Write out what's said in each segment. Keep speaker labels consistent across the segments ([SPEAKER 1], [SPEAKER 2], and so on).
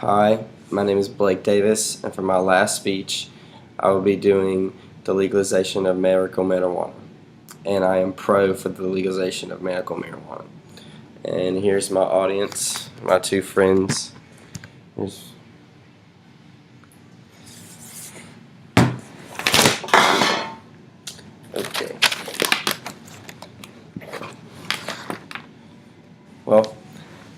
[SPEAKER 1] Hi, my name is Blake Davis, and for my last speech, I will be doing the legalization of medical marijuana. And I am pro for the legalization of medical marijuana. And here's my audience, my two friends. Here's, okay. Well,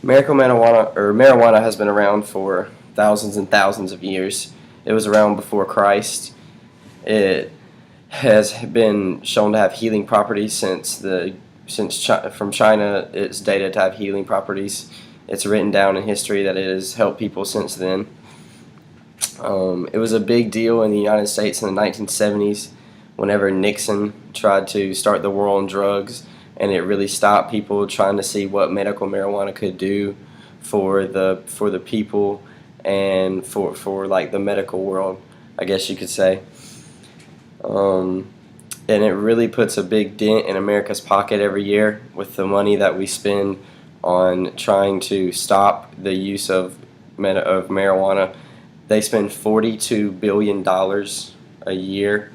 [SPEAKER 1] medical marijuana has been around for thousands and thousands of years. It was around before Christ. It has been shown to have healing properties from China. It's dated to have healing properties. It's written down in history that it has helped people since then. It was a big deal in the United States in the 1970s whenever Nixon tried to start the war on drugs, and it really stopped people trying to see what medical marijuana could do for the people and for like the medical world, I guess you could say. And it really puts a big dent in America's pocket every year with the money that we spend on trying to stop the use of marijuana. They spend $42 billion a year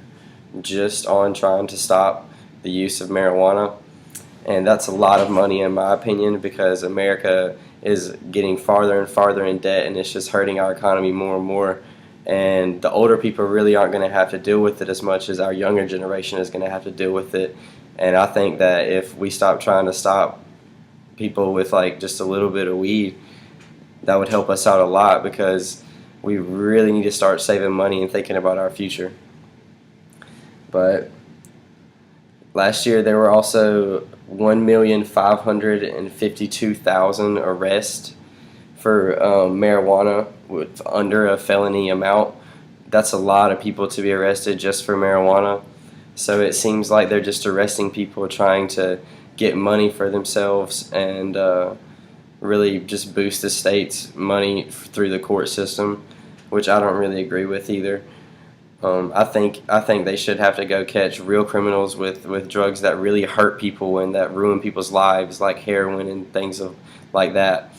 [SPEAKER 1] just on trying to stop the use of marijuana. And that's a lot of money in my opinion, because America is getting farther and farther in debt, and it's just hurting our economy more and more. And the older people really aren't going to have to deal with it as much as our younger generation is going to have to deal with it. And I think that if we stop trying to stop people with like just a little bit of weed, that would help us out a lot, because we really need to start saving money and thinking about our future. But last year there were also 1,552,000 arrests for marijuana with under a felony amount. That's a lot of people to be arrested just for marijuana. So it seems like they're just arresting people trying to get money for themselves and really just boost the state's money through the court system, which I don't really agree with either. I think they should have to go catch real criminals with drugs that really hurt people and that ruin people's lives, like heroin and things like that.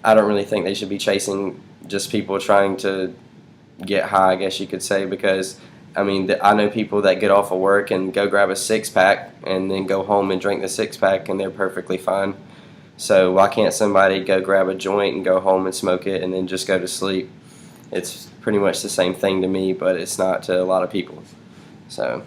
[SPEAKER 1] I don't really think they should be chasing just people trying to get high, I guess you could say, because I mean, I know people that get off of work and go grab a six-pack and then go home and drink the six-pack and they're perfectly fine. So why can't somebody go grab a joint and go home and smoke it and then just go to sleep? It's pretty much the same thing to me, but it's not to a lot of people. So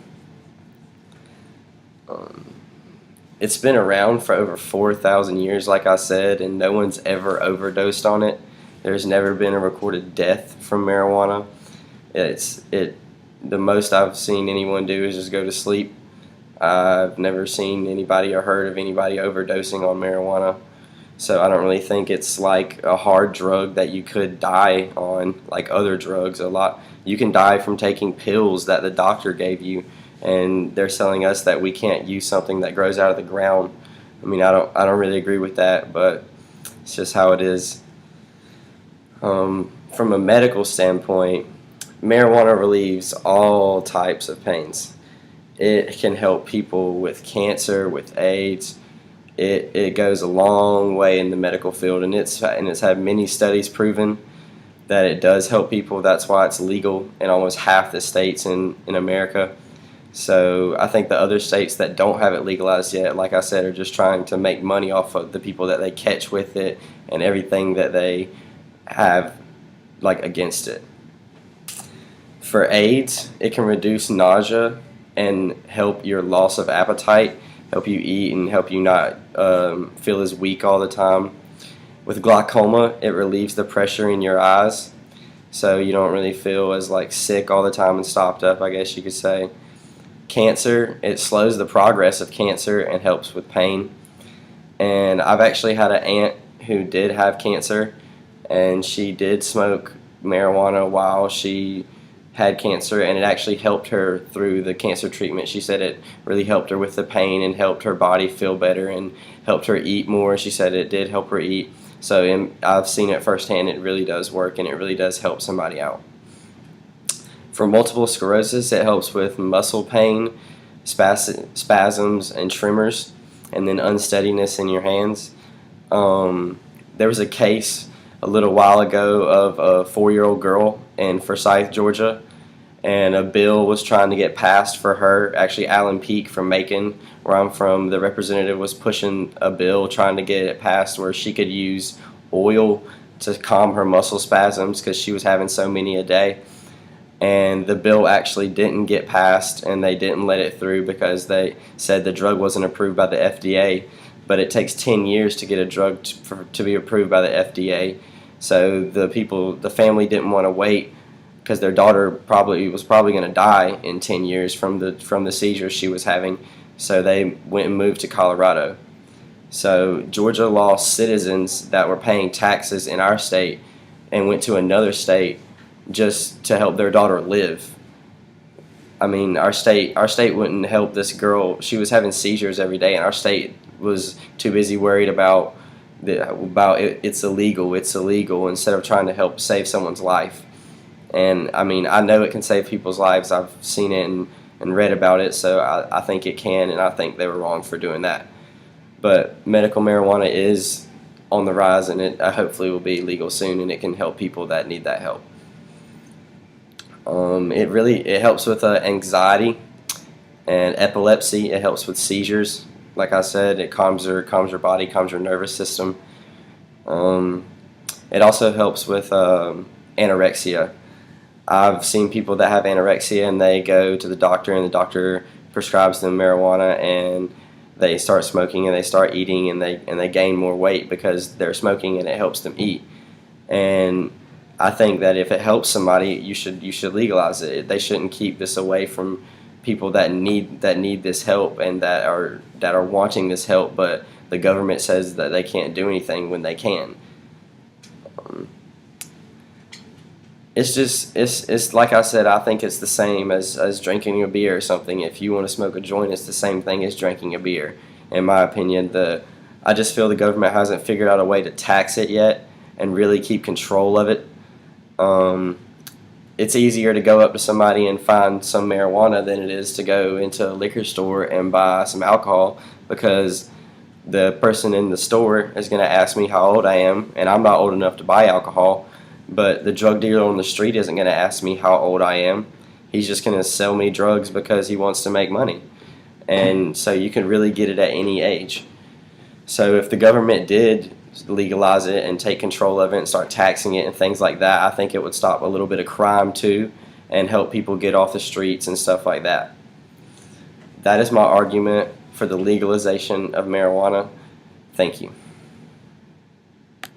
[SPEAKER 1] it's been around for over 4,000 years, like I said, and no one's ever overdosed on it. There's never been a recorded death from marijuana. The most I've seen anyone do is just go to sleep. I've never seen anybody or heard of anybody overdosing on marijuana. So I don't really think it's like a hard drug that you could die on like other drugs. You can die from taking pills that the doctor gave you, and they're telling us that we can't use something that grows out of the ground. I mean, I don't really agree with that, but it's just how it is. From a medical standpoint, marijuana relieves all types of pains. It can help people with cancer, with AIDS. It goes a long way in the medical field, and it's had many studies proven that it does help people. That's why it's legal in almost half the states in America. So I think the other states that don't have it legalized yet, like I said, are just trying to make money off of the people that they catch with it and everything that they have like against it. For AIDS, it can reduce nausea and help your loss of appetite, help you eat and help you not feel as weak all the time. With glaucoma, it relieves the pressure in your eyes, so you don't really feel as like sick all the time and stopped up, I guess you could say. Cancer, it slows the progress of cancer and helps with pain. And I've actually had an aunt who did have cancer, and she did smoke marijuana while she had cancer, and it actually helped her through the cancer treatment. She said it really helped her with the pain and helped her body feel better and helped her eat more. She said it did help her eat. So I've seen it firsthand. It really does work, and it really does help somebody out. For multiple sclerosis, it helps with muscle pain, spasms, and tremors, and then unsteadiness in your hands. There was a case a little while ago of a 4-year-old girl in Forsyth, Georgia, and a bill was trying to get passed for her. Actually, Alan Peake from Macon, where I'm from, the representative was pushing a bill trying to get it passed where she could use oil to calm her muscle spasms because she was having so many a day. And the bill actually didn't get passed, and they didn't let it through because they said the drug wasn't approved by the FDA. But it takes 10 years to get a drug to be approved by the FDA. So the family didn't want to wait because their daughter was probably going to die in 10 years from the seizures she was having. So they went and moved to Colorado. So Georgia lost citizens that were paying taxes in our state and went to another state just to help their daughter live. I mean, our state wouldn't help this girl. She was having seizures every day, and our state was too busy worried about it's illegal, instead of trying to help save someone's life. And I mean, I know it can save people's lives. I've seen it and read about it, so I think it can, and I think they were wrong for doing that. But medical marijuana is on the rise, and it hopefully will be legal soon, and it can help people that need that help. It helps with anxiety and epilepsy. It helps with seizures. Like I said, it calms your body, calms your nervous system. It also helps with anorexia. I've seen people that have anorexia and they go to the doctor and the doctor prescribes them marijuana and they start smoking and they start eating and they gain more weight because they're smoking and it helps them eat. And I think that if it helps somebody, you should legalize it. They shouldn't keep this away from people that need this help and that are wanting this help, but the government says that they can't do anything when they can. It's like I said, I think it's the same as drinking a beer or something. If you want to smoke a joint, it's the same thing as drinking a beer. In my opinion, I just feel the government hasn't figured out a way to tax it yet and really keep control of it. It's easier to go up to somebody and find some marijuana than it is to go into a liquor store and buy some alcohol, because the person in the store is going to ask me how old I am, and I'm not old enough to buy alcohol. But the drug dealer on the street isn't going to ask me how old I am. He's just going to sell me drugs because he wants to make money. And so you can really get it at any age. So if the government did legalize it and take control of it and start taxing it and things like that, I think it would stop a little bit of crime too and help people get off the streets and stuff like that. That is my argument for the legalization of marijuana. Thank you.